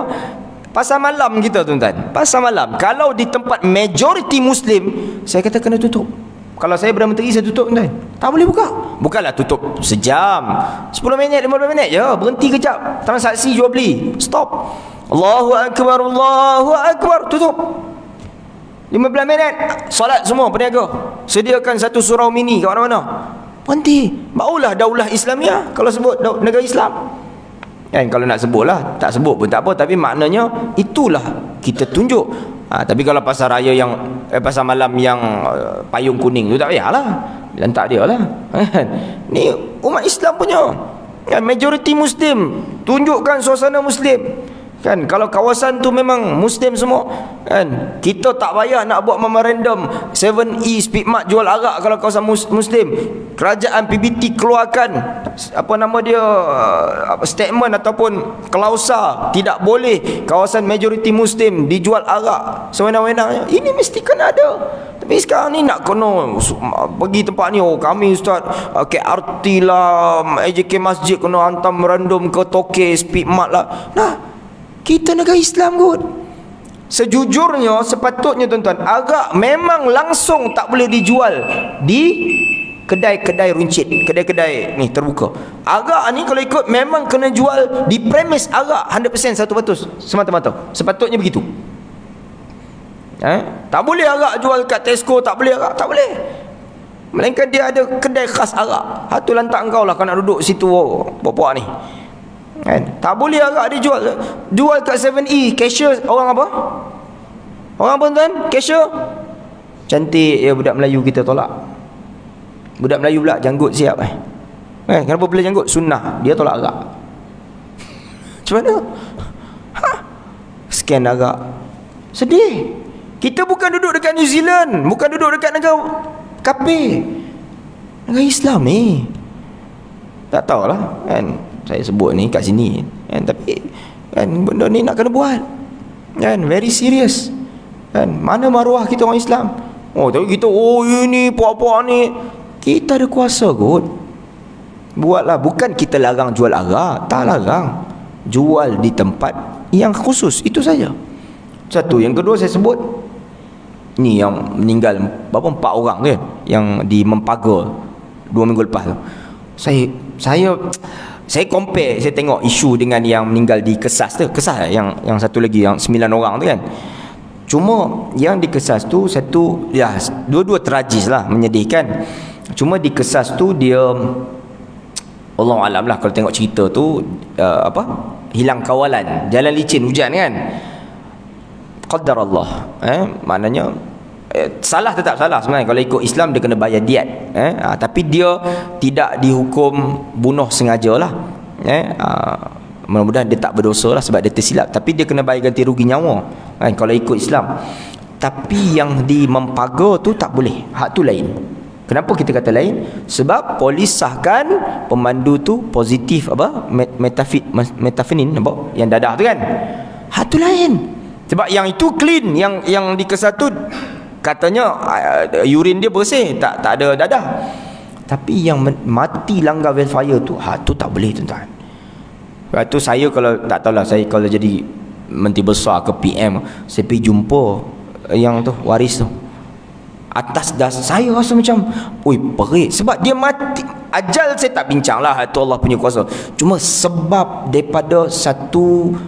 pasar malam kita tuan-tuan, pasar malam kalau di tempat majoriti Muslim, saya kata kena tutup. Kalau saya Perdana Menteri, saya tutup tuan. Tak boleh buka. Bukanlah tutup sejam, 10 minit, 15 minit je, berhenti kejap, transaksi jual beli, stop. Allahu Akbar, Allahu Akbar, tutup. 15 minit, solat semua peniaga, sediakan satu surau mini kat mana-mana, berhenti. Barulah daulah Islamiah kalau sebut negara Islam. Kan kalau nak sebutlah, tak sebut pun tak apa, tapi maknanya itulah kita tunjuk. Tapi kalau pasar raya yang pasar malam yang payung kuning tu tak payahlah, lantak dia lah. Ni umat Islam punya, kan, majoriti Muslim, tunjukkan suasana Muslim. Kan kalau kawasan tu memang Muslim semua, kan, kita tak payah nak buat memorandum 7E Speedmart jual arak. Kalau kawasan Muslim, kerajaan PBT keluarkan apa nama dia, statement ataupun klausa, tidak boleh kawasan majoriti Muslim dijual arak sewenang-wenangnya. Ini mesti kena ada. Tapi sekarang ni nak kena pergi tempat ni, oh kami ustaz KRT lah, AJK Masjid kena hantar memorandum ke Tokek Speedmart lah. Nah, kita negara Islam kot. Sejujurnya sepatutnya tuan-tuan, arak memang langsung tak boleh dijual di kedai-kedai runcit, kedai-kedai ni terbuka. Arak ni kalau ikut memang kena jual di premis arak 100% 100% semata-mata. Sepatutnya begitu. Tak boleh arak jual kat Tesco, tak boleh arak, tak boleh. Melainkan dia ada kedai khas arak. Hatu lantak engkau lah kau nak duduk situ puak-puak ni. Kan? Tak boleh arak dia jual kat 7E. Cashier orang apa? Orang apa tuan? Cashier cantik ya, budak Melayu kita tolak. Budak Melayu pula janggut siap kenapa boleh janggut? Sunnah, dia tolak arak. Macam mana? Scan arak. Sedih. Kita bukan duduk dekat New Zealand, bukan duduk dekat negara kafir, negara Islam ni. Tak tahulah, kan, saya sebut ni kat sini, kan, tapi kan benda ni nak kena buat, kan, very serious, kan. Mana maruah kita orang Islam? Tapi kita ini puak-puak ni, kita ada kuasa kot. Buatlah, bukan kita larang jual arak, tak larang, jual di tempat yang khusus, itu saja. Satu. Yang kedua saya sebut ni yang meninggal berapa, 4 orang kan, yang di Mempaga 2 minggu lepas tu. Saya compare, saya tengok isu dengan yang meninggal di Kesas tu. Kesas yang satu lagi yang 9 orang tu kan. Cuma yang di Kesas tu satu, ya, dua-dua tragis lah, menyedihkan. Cuma di Kesas tu dia, Allah alam lah kalau tengok cerita tu, hilang kawalan, jalan licin, hujan kan. Qadar Allah, maknanya salah tetap salah sebenarnya. Kalau ikut Islam dia kena bayar diat, tapi dia tidak dihukum bunuh sengaja lah, mudah-mudahan dia tak berdosa lah sebab dia tersilap, tapi dia kena bayar ganti rugi nyawa, kalau ikut Islam. Tapi yang di Mempaga tu tak boleh, hak tu lain. Kenapa kita kata lain? Sebab polis sahkan pemandu tu positif metafenin, nampak yang dadah tu kan, hak tu lain. Sebab yang itu clean, yang di Kesas tu katanya urin dia bersih, tak ada dadah. Tapi yang mati langgar welfare tu, tu tak boleh tuan-tuan. Lepas tu saya kalau tak tahulah, saya kalau jadi menteri besar ke PM, saya pergi jumpa yang tu waris tu, atas dasar saya rasa macam perit, sebab dia mati. Ajal saya tak bincang lah, itu Allah punya kuasa. Cuma sebab daripada satu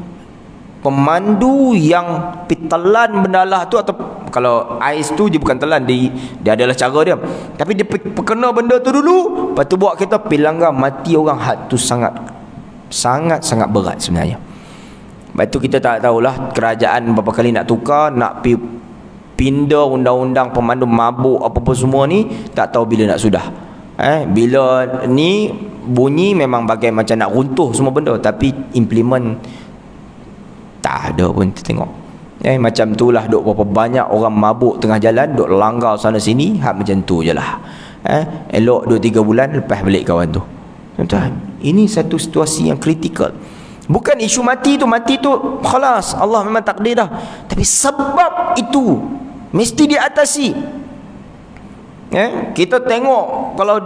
pemandu yang telan bendalah tu, atau kalau ais tu dia bukan telan, dia adalah cara dia, tapi dia perkena benda tu dulu, lepas tu buat kita pilanggar mati orang. Hak tu sangat berat sebenarnya. Lepas tu kita tak tahulah kerajaan berapa kali nak tukar, nak pindah undang-undang pemandu mabuk apa-apa semua ni, tak tahu bila nak sudah. Bila ni bunyi memang bagai macam nak runtuh semua benda, tapi implement tak ada pun. Kita tengok macam tu lah, duk berapa banyak orang mabuk tengah jalan, duk langgar sana sini, hak macam tu je lah. Elok 2-3 bulan lepas balik kawan tu. Tuan-tuan, ini satu situasi yang kritikal. Bukan isu mati tu khalas, Allah memang takdir dah, tapi sebab itu mesti diatasi. Kita tengok kalau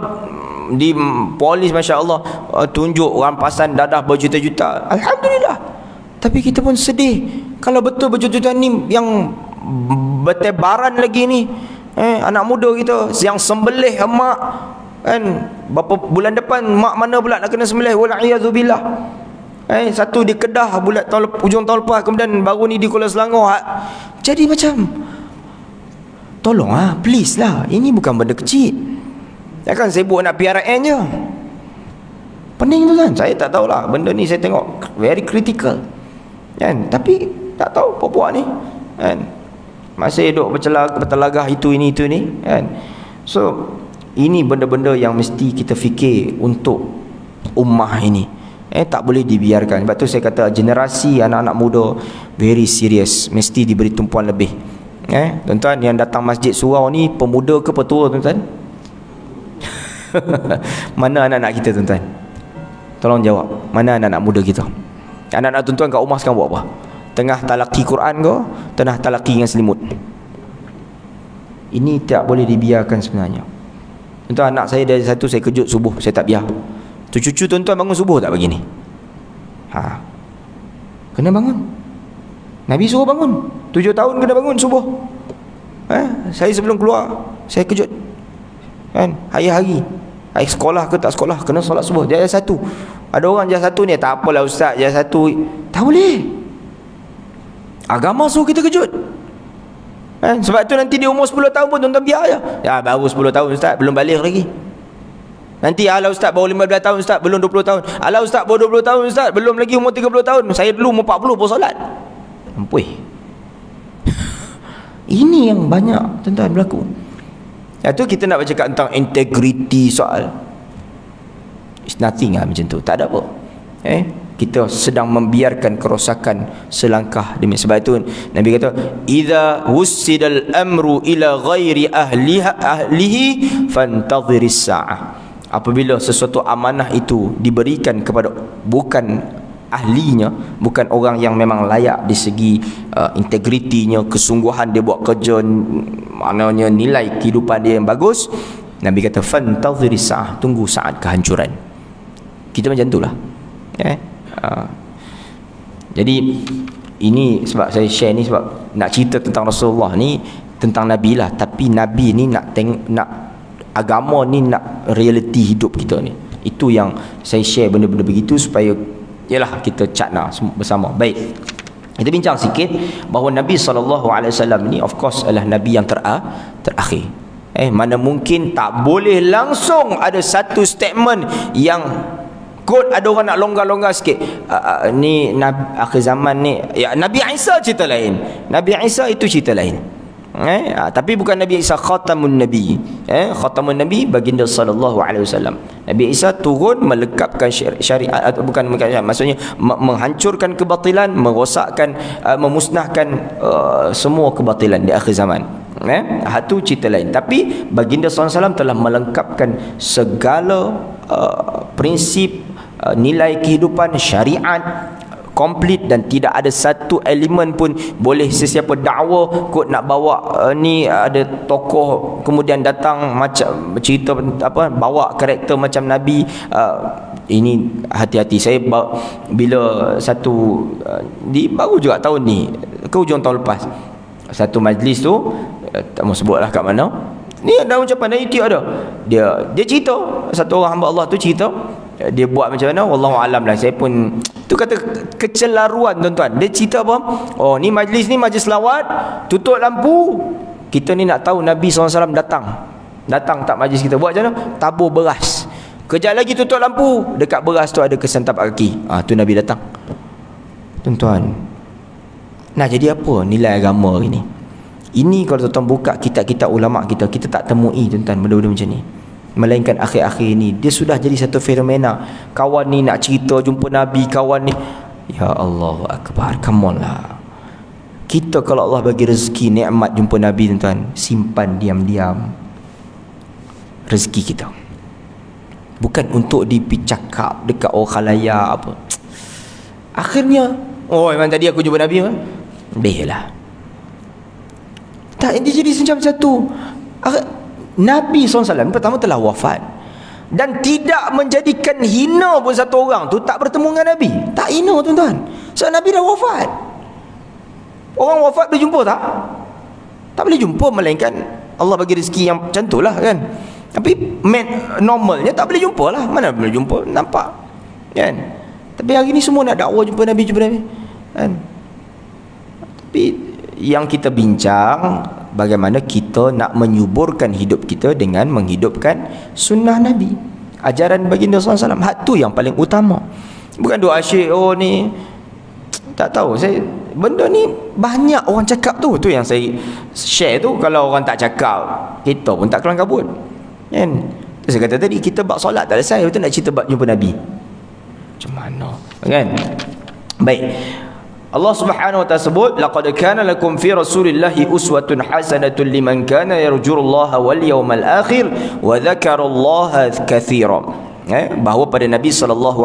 di polis, Masya Allah, tunjuk rampasan dadah berjuta-juta, Alhamdulillah. Tapi kita pun sedih kalau betul berjuta-juta ni yang bertebaran lagi ni, Anak muda kita yang sembelih mak, kan, berapa bulan depan mak mana pula nak kena sembelih, wal'iyazubillah. Satu di Kedah ujung tahun lepas, kemudian baru ni di Kuala Selangor. Jadi macam, tolong please lah, ini bukan benda kecil. Jangan sibuk nak PRN je. Pening tu kan. Saya tak tahulah, benda ni saya tengok very critical, kan. Tapi tak tahu puak-puak ni, kan, masih duk bertelagah itu ni, kan. So ini benda-benda yang mesti kita fikir untuk ummah ini. Tak boleh dibiarkan. Sebab tu saya kata generasi anak-anak muda very serious, mesti diberi tumpuan lebih. Tuan-tuan yang datang masjid surau ni pemuda ke petua, tuan-tuan? Mana anak-anak kita, tuan-tuan? Tolong jawab. Mana anak-anak muda kita? Anak-anak tuan-tuan kat rumah sekarang buat apa? Tengah talaki Quran ke? Tengah talaki dengan selimut? Ini tak boleh dibiarkan sebenarnya. Tuan-tuan, anak saya dari satu, saya kejut subuh, saya tak biar. Tu cucu tuan-tuan bangun subuh tak begini? Kena bangun. Nabi suruh bangun. 7 tahun kena bangun subuh. Saya sebelum keluar, saya kejut, kan, hari-hari. Sekolah ke tak sekolah, kena solat subuh. Dia satu. Ada orang dia satu ni, tak apalah ustaz, dia satu. Tak boleh. Agama suruh kita kejut. Sebab tu nanti di umur 10 tahun pun tuan-tuan biar je. Baru 10 tahun ustaz, belum balik lagi. Nanti ala ustaz baru 15 tahun ustaz, belum 20 tahun. Ala ustaz baru 20 tahun ustaz, belum lagi umur 30 tahun. Saya dulu umur 40 pun solat. Ampui. Ini yang banyak tuan-tuan berlaku. Tu kita nak bercakap tentang integriti soal. It's nothing macam tu. Tak ada apa. Kita sedang membiarkan kerosakan selangkah demi. Sebab itu Nabi kata, idza wussidal amru ila ghairi ahlihi fantadhiris sa'ah. Apabila sesuatu amanah itu diberikan kepada bukan ahlinya, bukan orang yang memang layak di segi integritinya, kesungguhan dia buat kerja, maknanya nilai kehidupan dia yang bagus, Nabi kata fantadhiris sa'ah, tunggu saat kehancuran. Kita macam itulah. Jadi ini sebab saya share ni, sebab nak cerita tentang Rasulullah ni, tentang Nabi lah, tapi Nabi ni nak agama ni nak realiti hidup kita ni. Itu yang saya share benda-benda begitu supaya yalah kita cakna bersama. Baik, kita bincang sikit bahawa Nabi SAW ni of course adalah Nabi yang terakhir. Mana mungkin tak boleh langsung ada satu statement yang kot ada orang nak longgar-longgar sikit. Ni akhir zaman ni, ya, Nabi Isa cerita lain. Nabi Isa itu cerita lain. Tapi bukan Nabi Isa khatamun Nabi. Khatamun Nabi baginda sallallahu alaihi wasallam. Nabi Isa turun melekapkan syariat, atau bukan maksudnya menghancurkan kebatilan, merosakkan, memusnahkan semua kebatilan di akhir zaman. Itu cerita lain. Tapi baginda sallallahu alaihi wasallam telah melengkapkan segala prinsip, nilai kehidupan, syariat komplit, dan tidak ada satu elemen pun boleh sesiapa dakwa kot nak bawa ni ada tokoh kemudian datang macam cerita bawa karakter macam Nabi. Ini hati-hati. Saya bila satu baru juga tahun ni ke hujung tahun lepas, satu majlis tu, tak mau sebutlah kat mana, ni ada ucapan dari YouTube ada. Dia cerita, satu orang hamba Allah tu cerita, dia buat macam mana, wallahu alam lah. Saya pun tu kata kecelaruan tuan-tuan. Dia cerita apa? Oh, ni majlis selawat, tutup lampu. Kita ni nak tahu Nabi SAW datang tak majlis kita, buat macam mana? Tabur beras. Kejap lagi tutup lampu, dekat beras tu ada kesan tapak kaki. Tu Nabi datang. Tuan-tuan, nak jadi apa nilai agama hari ni? Ini kalau tuan-tuan buka kitab-kitab ulama kita tak temui tuan-tuan benda-benda macam ni. Melainkan akhir-akhir ini dia sudah jadi satu fenomena. Kawan ni nak cerita jumpa Nabi, kawan ni, ya Allah Akbar, come on lah. Kita kalau Allah bagi rezeki nikmat jumpa Nabi tuan-tuan, simpan diam-diam rezeki kita. Bukan untuk dicakap dekat orang khalayak apa. Akhirnya, oh memang tadi aku jumpa Nabi, lah. Tak, dia jadi macam satu. Nabi SAW pertama telah wafat, dan tidak menjadikan hina pun satu orang tu tak bertemu dengan Nabi. Tak hina tuan-tuan, sebab Nabi dah wafat. Orang wafat boleh jumpa tak? Tak boleh jumpa, melainkan Allah bagi rezeki yang macam tu lah kan. Tapi normalnya tak boleh jumpa lah. Mana boleh jumpa, nampak kan. Tapi hari ni semua nak dakwah jumpa Nabi kan. Tapi yang kita bincang, bagaimana kita nak menyuburkan hidup kita dengan menghidupkan sunnah Nabi, ajaran baginda SAW. Hak tu yang paling utama. Bukan doa asyik, oh ni tak tahu. Benda ni banyak orang cakap tu yang saya share tu. Kalau orang tak cakap, kita pun tak kelang kabut kan. Saya kata tadi, kita bab solat tak selesai, betul nak cerita bab jumpa Nabi macam mana kan. Baik, Allah Subhanahu wa taala sebut, laqad kana lakum fi rasulillahi uswatun hasanatun liman kana yarjullaha wal yawmal akhir wa dzakarallaha katsiran. Bahawa pada Nabi SAW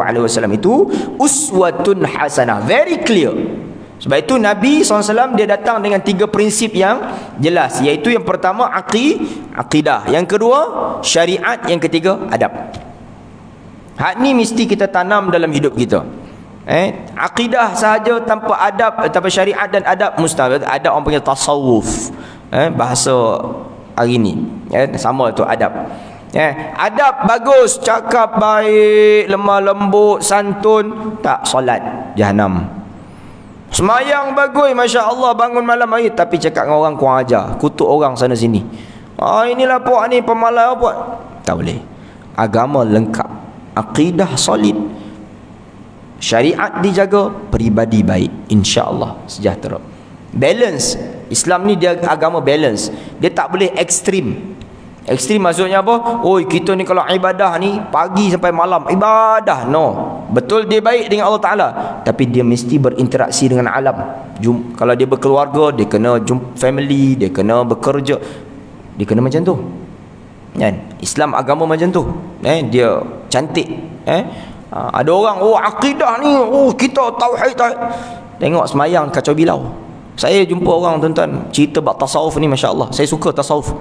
itu uswatun hasanah, very clear. Sebab itu Nabi SAW dia datang dengan 3 prinsip yang jelas, iaitu yang pertama akidah, yang kedua syariat, yang ketiga adab. Hak ni mesti kita tanam dalam hidup kita. Akidah sahaja tanpa adab, tanpa syariat dan adab mustahil. Ada orang panggil tasawuf, bahasa hari ni sama tu adab. Adab bagus, cakap baik, lemah lembut, santun, tak solat jahanam. Semayang bagus, Masya Allah, bangun malam hari, tapi cakap dengan orang kurang ajar, kutuk orang sana sini. Inilah puak ni pemalas puak. Tak boleh. Agama lengkap, akidah solid, syariat dijaga, peribadi baik, insya-Allah sejahtera. Balance. Islam ni dia agama balance. Dia tak boleh ekstrim. Ekstrim maksudnya apa? Oh, kita ni kalau ibadah ni pagi sampai malam ibadah. No. Betul dia baik dengan Allah Taala, tapi dia mesti berinteraksi dengan alam. Kalau dia berkeluarga, dia kena jumpa family, dia kena bekerja, dia kena macam tu. Kan? Islam agama macam tu. Dia cantik. Ada orang, oh akidah ni, oh kita tauhid. Tengok semayang kacau bilau. Saya jumpa orang tuan-tuan cerita bab tasawuf ni, masya-Allah. Saya suka tasawuf.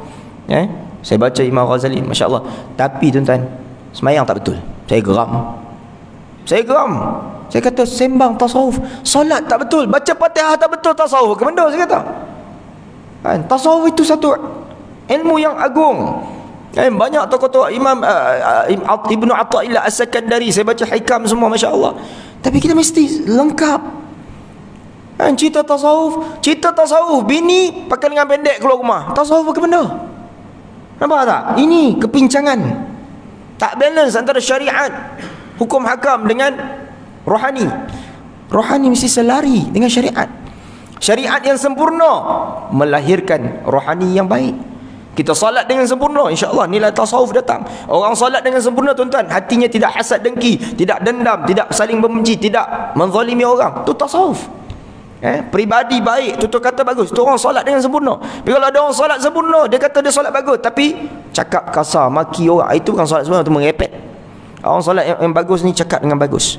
Saya baca Imam Ghazali, masya-Allah. Tapi tuan-tuan, semayang tak betul. Saya geram. Saya kata sembang tasawuf, solat tak betul, baca Fatihah tak betul, tasawuf ke benda, saya kata. Tasawuf itu satu ilmu yang agung. Banyak tokoh-tokoh Imam Ibnu Athaillah As-Sakandari, saya baca hikam semua, masya-Allah. Tapi kita mesti lengkap. Cerita tasawuf, bini pakai lengan pendek keluar rumah, tasawuf ke benda? Nampak tak? Ini kepincangan. Tak balance antara syariat, hukum hakam dengan rohani. Rohani mesti selari dengan syariat. Syariat yang sempurna melahirkan rohani yang baik. Kita salat dengan sempurna, insya-Allah nilai tasawuf datang. Orang salat dengan sempurna tuan-tuan, hatinya tidak hasad dengki, tidak dendam, tidak saling membenci, tidak menzalimi orang. Itu tasawuf. Peribadi baik, tutur kata bagus, tu orang solat dengan sempurna. Tapi kalau ada orang solat sempurna, dia kata dia solat bagus, tapi cakap kasar, maki orang, itu bukan solat sempurna, itu merepek. Orang solat yang bagus ni cakap dengan bagus.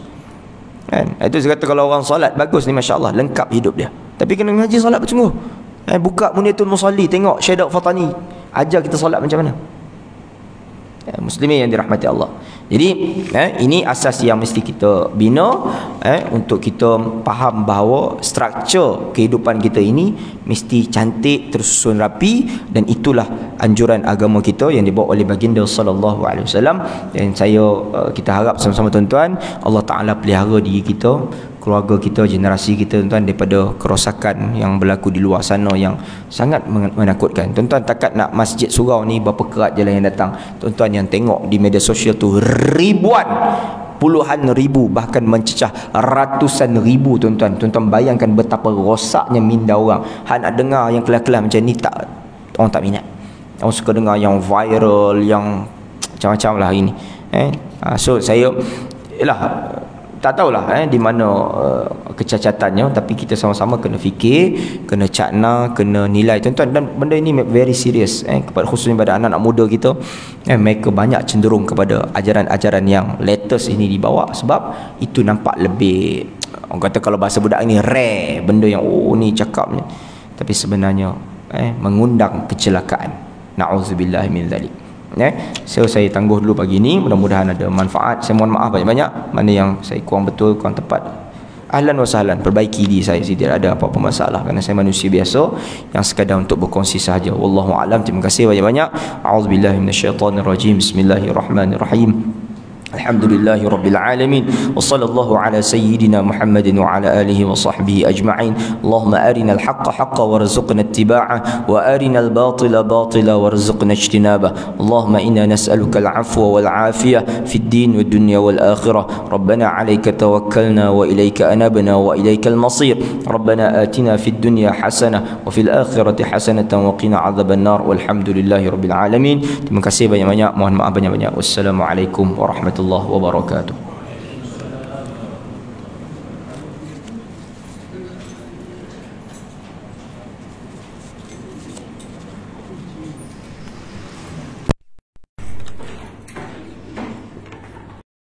Itu saya kata kalau orang solat bagus ni, masya-Allah, lengkap hidup dia. Tapi kena ngaji solat bersungguh. Buka Muniatul Musalli, tengok Syedok Fatani ajar kita solat macam mana. Muslimin yang dirahmati Allah. Jadi ini asas yang mesti kita bina untuk kita faham bahawa struktur kehidupan kita ini mesti cantik, tersusun rapi, dan itulah anjuran agama kita yang dibawa oleh baginda sallallahu alaihi wasallam. Dan kita harap sama-sama tuan-tuan, Allah Taala pelihara diri kita, keluarga kita, generasi kita tuan-tuan, daripada kerosakan yang berlaku di luar sana yang sangat menakutkan. Tuan-tuan, takat nak masjid surau ni berapa kerat je lah yang datang. Tuan-tuan yang tengok di media sosial tu ribuan, puluhan ribu, bahkan mencecah ratusan ribu tuan-tuan. Tuan-tuan bayangkan betapa rosaknya minda orang. Hak nak dengar yang kelas-kelas macam ni, tak, orang tak minat. Orang suka dengar yang viral, yang macam-macam lah hari ni. So saya tak tahulah di mana kecacatannya, tapi kita sama-sama kena fikir, kena cakna, kena nilai tuan-tuan. Dan benda ini very serious kepada khususnya pada anak-anak muda kita. Mereka banyak cenderung kepada ajaran-ajaran yang latest ini dibawa, sebab itu nampak lebih, orang kata kalau bahasa budak ini, rare, benda yang ni cakapnya, tapi sebenarnya mengundang kecelakaan. Na'udzubillah min zalik. So saya tangguh dulu pagi ni, mudah-mudahan ada manfaat. Saya mohon maaf banyak-banyak mana yang saya kurang betul, kurang tepat. ahlan wa sahlan, perbaiki diri saya, tidak ada apa-apa masalah, kerana saya manusia biasa yang sekadar untuk berkongsi sahaja. Wallahu a'lam. Terima kasih banyak-banyak. A'udzubillahi minasyaitonirrajim. Bismillahirrahmanirrahim. Alhamdulillahi Rabbil Alamin. Wa sallallahu ala sayyidina Muhammadin wa ala alihi wa sahbihi ajma'in. Allahumma arina al-haqqa haqqa warzuqna ittiba'ah, wa arina al-batila batila warzuqna ijtinabah. Allahumma inna nas'aluka al-'afwa wal-'afiyah fid din wad dunya wal akhirah. Rabbana 'alaika tawakkalna wa ilayka anabna wa ilayka al-masir. Rabbana atina fid dunya hasanah wa fil akhirati hasanatan wa qina 'adzaban nar. Walhamdulillahi Rabbil Alamin. Terima kasih banyak-banyak. Mohon maaf banyak-banyak. Wassalamualaikum warahmatullahi wabarakatuh.